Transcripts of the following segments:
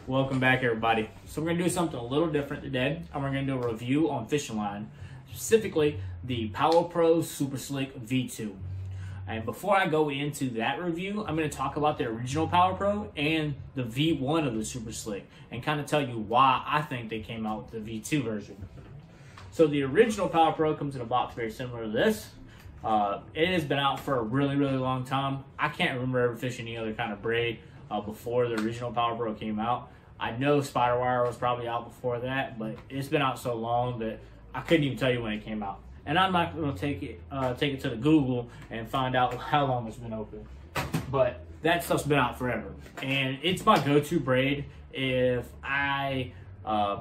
Welcome back, everybody. So we're going to do something a little different today, and we're going to do a review on fishing line, specifically the Power Pro Super Slick V2. And before I go into that review, I'm going to talk about the original Power Pro and the V1 of the Super Slick, and kind of tell you why I think they came out with the V2 version. So the original Power Pro comes in a box very similar to this. It has been out for a really long time. I can't remember ever fishing any other kind of braid before the original Power Pro came out. I know Spider Wire was probably out before that, but it's been out so long that I couldn't even tell you when it came out. And I'm not going to take it to the Google and find out how long it's been open. But that stuff's been out forever. And it's my go-to braid if I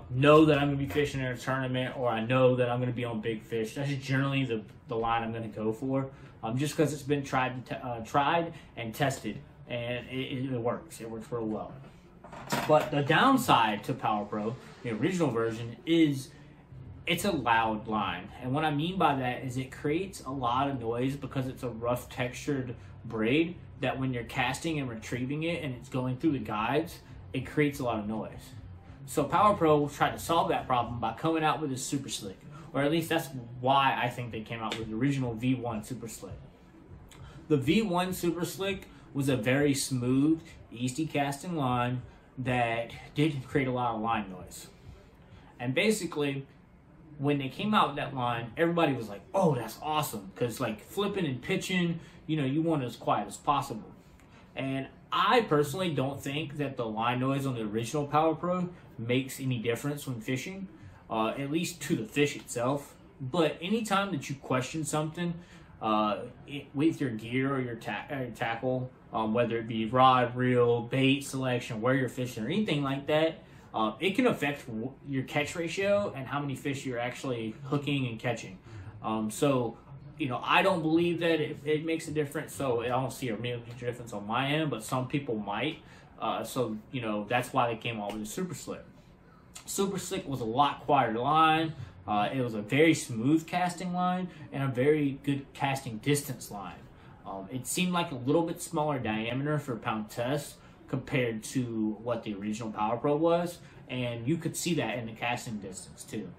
know that I'm going to be fishing in a tournament, or I know that I'm going to be on big fish. That's generally the line I'm going to go for, just because it's been tried and tested, and it works. It works real well. But the downside to Power Pro, the original version, is it's a loud line. And what I mean by that is it creates a lot of noise because it's a rough textured braid that when you're casting and retrieving it and it's going through the guides, it creates a lot of noise. So Power Pro tried to solve that problem by coming out with a Super Slick, or at least that's why I think they came out with the original V1 Super Slick. The V1 Super Slick was a very smooth, easy casting line that didn't create a lot of line noise. And basically, when they came out with that line, everybody was like, oh, that's awesome, because like flipping and pitching, you want it as quiet as possible. And I personally don't think that the line noise on the original Power Pro makes any difference when fishing, at least to the fish itself. But anytime that you question something with your gear or your tackle, whether it be rod, reel, bait selection, where you're fishing, or anything like that, it can affect your catch ratio and how many fish you're actually hooking and catching. So, I don't believe that it makes a difference, so I don't see a major difference on my end, but some people might. So, that's why they came out with the Super Slick. Super Slick was a lot quieter line. It was a very smooth casting line and a very good casting distance line. It seemed like a little bit smaller diameter for pound test compared to what the original Power Pro was, and you could see that in the casting distance too.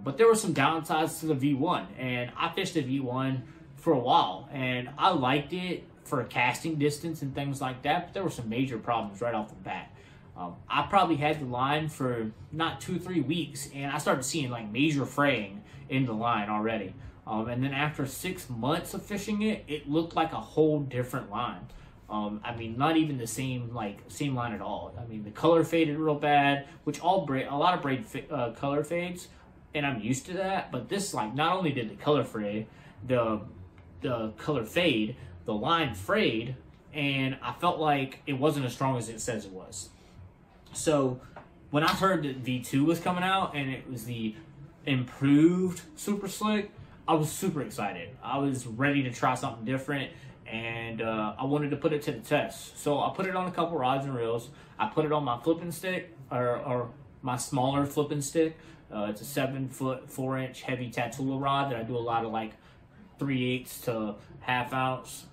But there were some downsides to the V1, and I fished the V1 for a while, and I liked it for casting distance and things like that, but there were some major problems right off the bat. I probably had the line for not 2 or 3 weeks, and I started seeing like major fraying in the line already. And then after 6 months of fishing it, it looked like a whole different line. I mean, not even the same line at all. I mean, the color faded real bad, which a lot of braid color fades, and I'm used to that. But this, not only did the color fade, the color fade, the line frayed, and I felt like it wasn't as strong as it says it was. So when I heard that V2 was coming out and it was the improved Super Slick, I was super excited. I was ready to try something different, and I wanted to put it to the test. So I put it on a couple rods and reels. I put it on my flipping stick, or my smaller flipping stick. It's a 7-foot 4-inch heavy Tatula rod that I do a lot of 3/8 to ½ ounce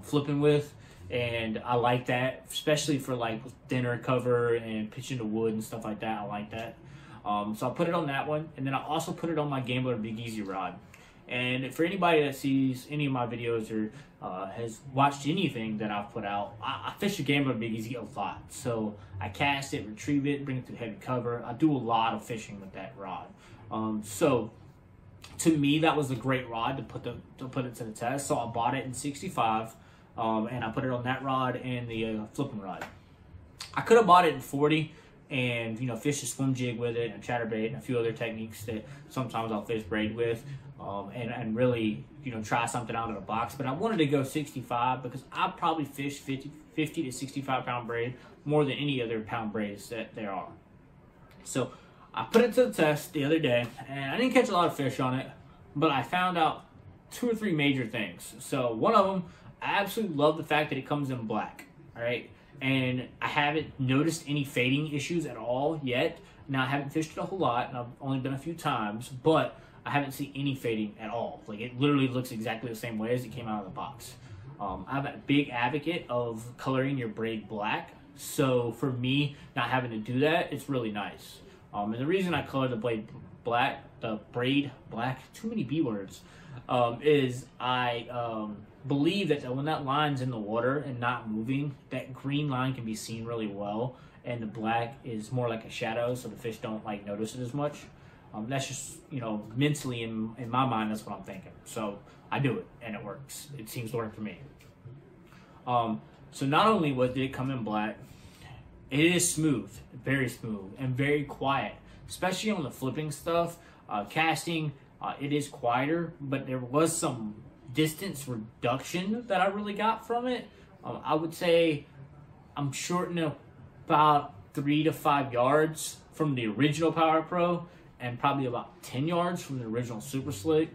flipping with, and I like that, especially for thinner cover and pitching to wood and stuff like that. I like that. So I put it on that one, and then I also put it on my Gambler Big Easy rod. And for anybody that sees any of my videos or has watched anything that I've put out, I fish the Gambler Big Easy a lot. So I cast it, retrieve it, bring it to the heavy cover. I do a lot of fishing with that rod. So to me, that was a great rod to put it to the test. So I bought it in 65, and I put it on that rod and the flipping rod. I could have bought it in 40 and fish a swim jig with it and chatterbait and a few other techniques that sometimes I'll fish braid with, and really try something out of the box. But I wanted to go 65 because I probably fish 50 to 65 pound braid more than any other pound braids that there are. So I put it to the test the other day, and I didn't catch a lot of fish on it, but I found out 2 or 3 major things. So one of them, I absolutely love the fact that it comes in black. All right. And I haven't noticed any fading issues at all yet. Now, I haven't fished it a whole lot, and I've only been a few times, but I haven't seen any fading at all. It literally looks exactly the same way as it came out of the box. I'm a big advocate of coloring your braid black So for me, not having to do that, it's really nice. And the reason I color the braid black, too many B words, is I believe that when that line's in the water and not moving, that green line can be seen really well, and the black is more like a shadow, so the fish don't like notice it as much. That's just, you know, mentally in my mind, that's what I'm thinking. So I do it, and it works. It seems to work for me. So not only did it come in black, it is smooth, very smooth, and very quiet, especially on the flipping stuff. Casting, it is quieter, but there was some distance reduction that I really got from it. I would say I'm shortening about 3 to 5 yards from the original Power Pro, and probably about 10 yards from the original Super Slick.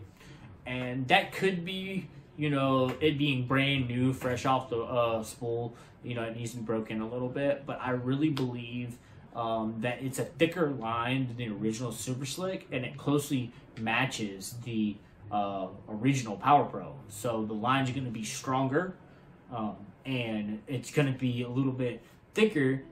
And that could be, you know, it being brand new, fresh off the spool. You know, it needs to be broken a little bit, but I really believe that it's a thicker line than the original Super Slick, and it closely matches the original Power Pro. So the line's going to be stronger, and it's going to be a little bit thicker,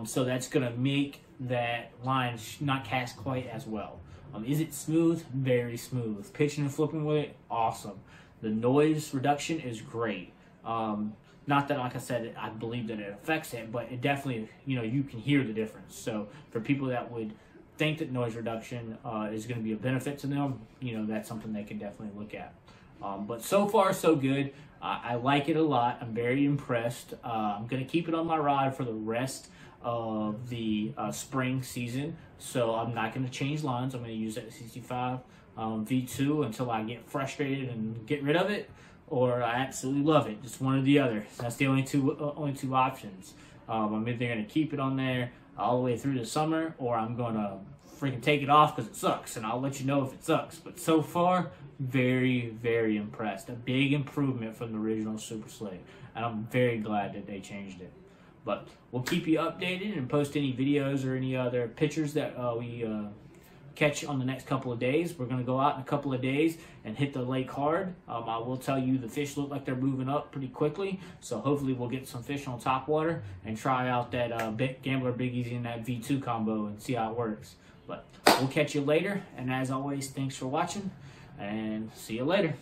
so that's going to make that line not cast quite as well. Is it smooth? Very smooth. Pitching and flipping with it, awesome. The noise reduction is great. Not that, like I said, I believe that it affects it, but it definitely, you know, you can hear the difference. So for people that would think that noise reduction is going to be a benefit to them, you know, that's something they can definitely look at. But so far, so good. I like it a lot. I'm very impressed. I'm going to keep it on my rod for the rest of the spring season. So I'm not going to change lines. I'm going to use that 65 V2 until I get frustrated and get rid of it, or I absolutely love it. Just one or the other. That's the only two options. I'm either going to keep it on there all the way through the summer, or I'm going to freaking take it off because it sucks, and I'll let you know if it sucks. But so far, very, very impressed. A big improvement from the original Super Slick, and I'm very glad that they changed it. But we'll keep you updated and post any videos or any other pictures that we catch on the next couple of days. We're going to go out in a couple of days and hit the lake hard. I will tell you the fish look like they're moving up pretty quickly, so hopefully we'll get some fish on top water and try out that Gambler Big Easy and that V2 combo and see how it works. But we'll catch you later, and as always, thanks for watching, and see you later.